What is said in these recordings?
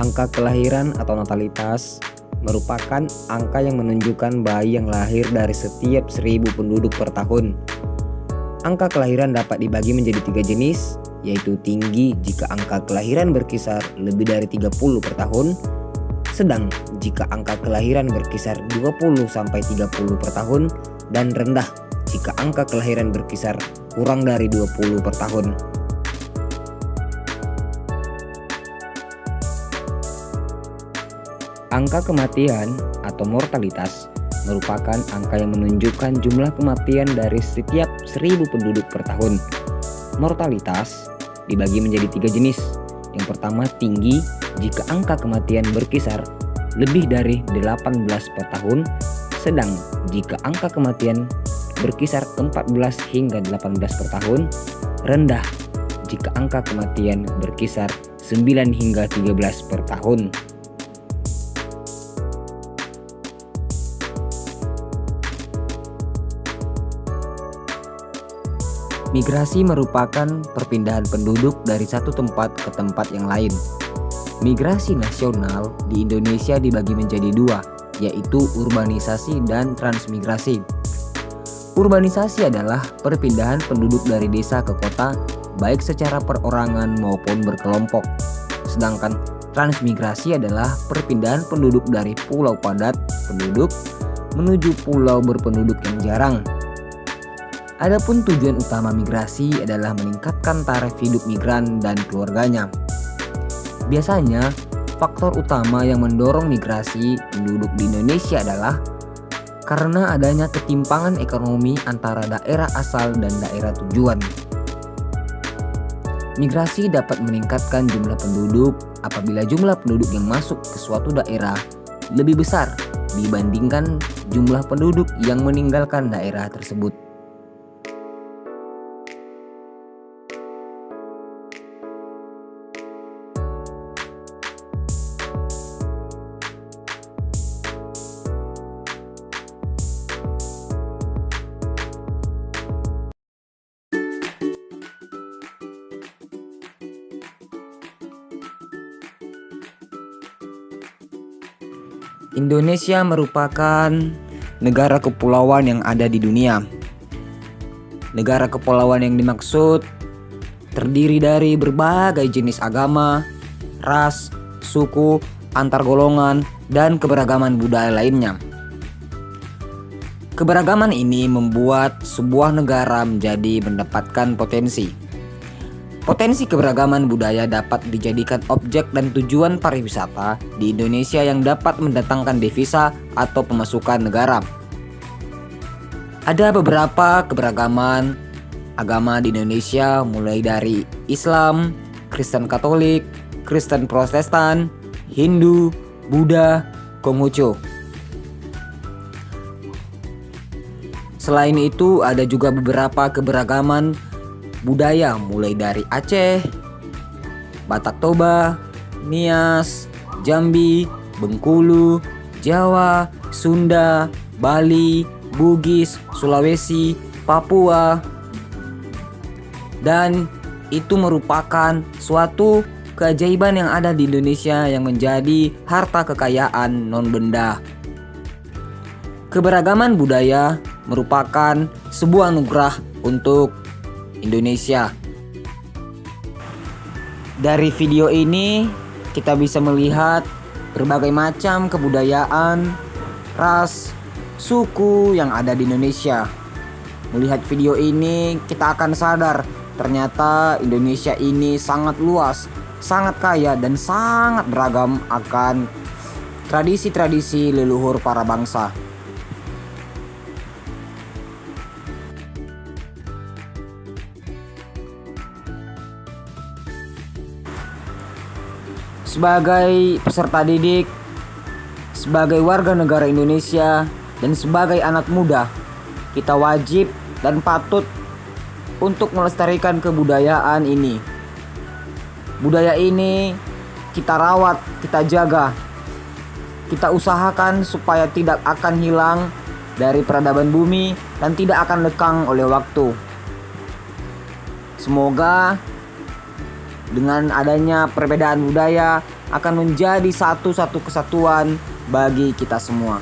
Angka kelahiran atau natalitas merupakan angka yang menunjukkan bayi yang lahir dari setiap 1000 penduduk per tahun. Angka kelahiran dapat dibagi menjadi 3 jenis, yaitu tinggi jika angka kelahiran berkisar lebih dari 30 per tahun, sedang jika angka kelahiran berkisar 20-30 per tahun, dan rendah jika angka kelahiran berkisar kurang dari 20 per tahun. Angka kematian atau mortalitas merupakan angka yang menunjukkan jumlah kematian dari setiap 1000 penduduk per tahun. Mortalitas dibagi menjadi 3 jenis. Yang pertama, tinggi jika angka kematian berkisar lebih dari 18 per tahun, sedang jika angka kematian berkisar 14 hingga 18 per tahun, rendah jika angka kematian berkisar 9 hingga 13 per tahun. Migrasi merupakan perpindahan penduduk dari satu tempat ke tempat yang lain. Migrasi nasional di Indonesia dibagi menjadi 2, yaitu urbanisasi dan transmigrasi. Urbanisasi adalah perpindahan penduduk dari desa ke kota, baik secara perorangan maupun berkelompok. Sedangkan transmigrasi adalah perpindahan penduduk dari pulau padat penduduk menuju pulau berpenduduk yang jarang. Adapun tujuan utama migrasi adalah meningkatkan taraf hidup migran dan keluarganya. Biasanya, faktor utama yang mendorong migrasi penduduk di Indonesia adalah karena adanya ketimpangan ekonomi antara daerah asal dan daerah tujuan. Migrasi dapat meningkatkan jumlah penduduk apabila jumlah penduduk yang masuk ke suatu daerah lebih besar dibandingkan jumlah penduduk yang meninggalkan daerah tersebut. Indonesia merupakan negara kepulauan yang ada di dunia. Negara kepulauan yang dimaksud terdiri dari berbagai jenis agama, ras, suku, antar golongan, dan keberagaman budaya lainnya. Keberagaman ini membuat sebuah negara menjadi mendapatkan potensi. Potensi keberagaman budaya dapat dijadikan objek dan tujuan pariwisata di Indonesia yang dapat mendatangkan devisa atau pemasukan negara. Ada beberapa keberagaman agama di Indonesia, mulai dari Islam, Kristen Katolik, Kristen Protestan, Hindu, Buddha, Konghucu. Selain itu, ada juga beberapa keberagaman budaya mulai dari Aceh, Batak Toba, Nias, Jambi, Bengkulu, Jawa, Sunda, Bali, Bugis, Sulawesi, Papua. Dan itu merupakan suatu keajaiban yang ada di Indonesia yang menjadi harta kekayaan non-benda. Keberagaman budaya merupakan sebuah anugerah untuk Indonesia. Dari video ini kita bisa melihat berbagai macam kebudayaan, ras, suku yang ada di Indonesia. Melihat video ini kita akan sadar ternyata Indonesia ini sangat luas, sangat kaya dan sangat beragam akan tradisi-tradisi leluhur para bangsa. Sebagai peserta didik, sebagai warga negara Indonesia, dan sebagai anak muda, kita wajib dan patut untuk melestarikan kebudayaan ini. Budaya ini kita rawat, kita jaga, kita usahakan supaya tidak akan hilang dari peradaban bumi dan tidak akan lekang oleh waktu. Semoga dengan adanya perbedaan budaya, akan menjadi satu kesatuan bagi kita semua.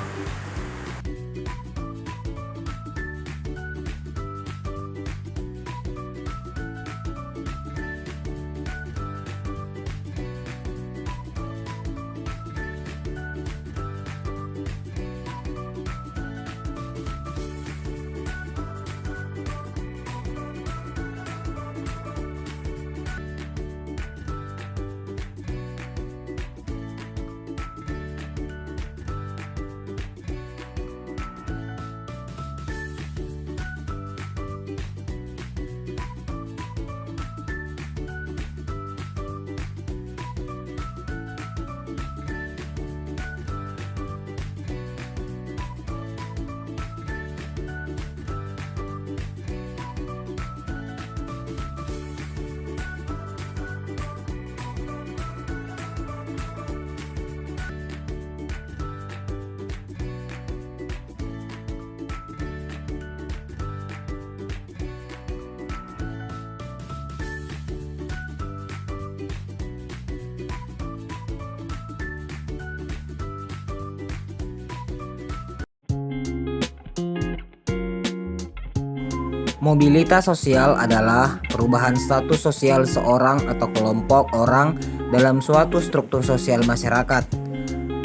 Mobilitas sosial adalah perubahan status sosial seorang atau kelompok orang dalam suatu struktur sosial masyarakat.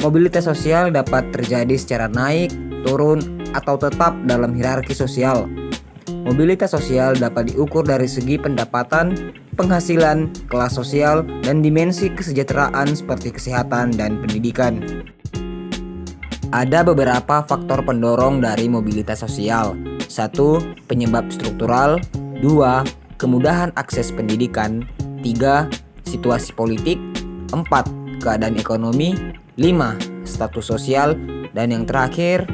Mobilitas sosial dapat terjadi secara naik, turun, atau tetap dalam hierarki sosial. Mobilitas sosial dapat diukur dari segi pendapatan, penghasilan, kelas sosial, dan dimensi kesejahteraan seperti kesehatan dan pendidikan. Ada beberapa faktor pendorong dari mobilitas sosial. 1. Penyebab struktural. 2. Kemudahan akses pendidikan. 3. Situasi politik. 4. Keadaan ekonomi. 5. Status sosial. Dan yang terakhir,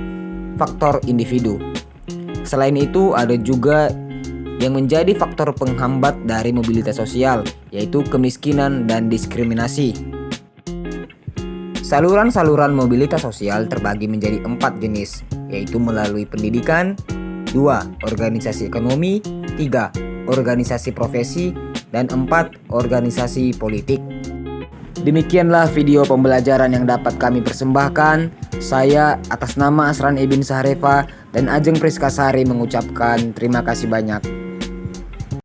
faktor individu. Selain itu, ada juga yang menjadi faktor penghambat dari mobilitas sosial, yaitu kemiskinan dan diskriminasi. Saluran-saluran mobilitas sosial terbagi menjadi 4 jenis, yaitu melalui pendidikan, 2. Organisasi ekonomi, 3. Organisasi profesi, dan 4. Organisasi politik. Demikianlah video pembelajaran yang dapat kami persembahkan. Saya atas nama Asran Ibn Sahareva dan Ajeng Priskasari mengucapkan terima kasih banyak.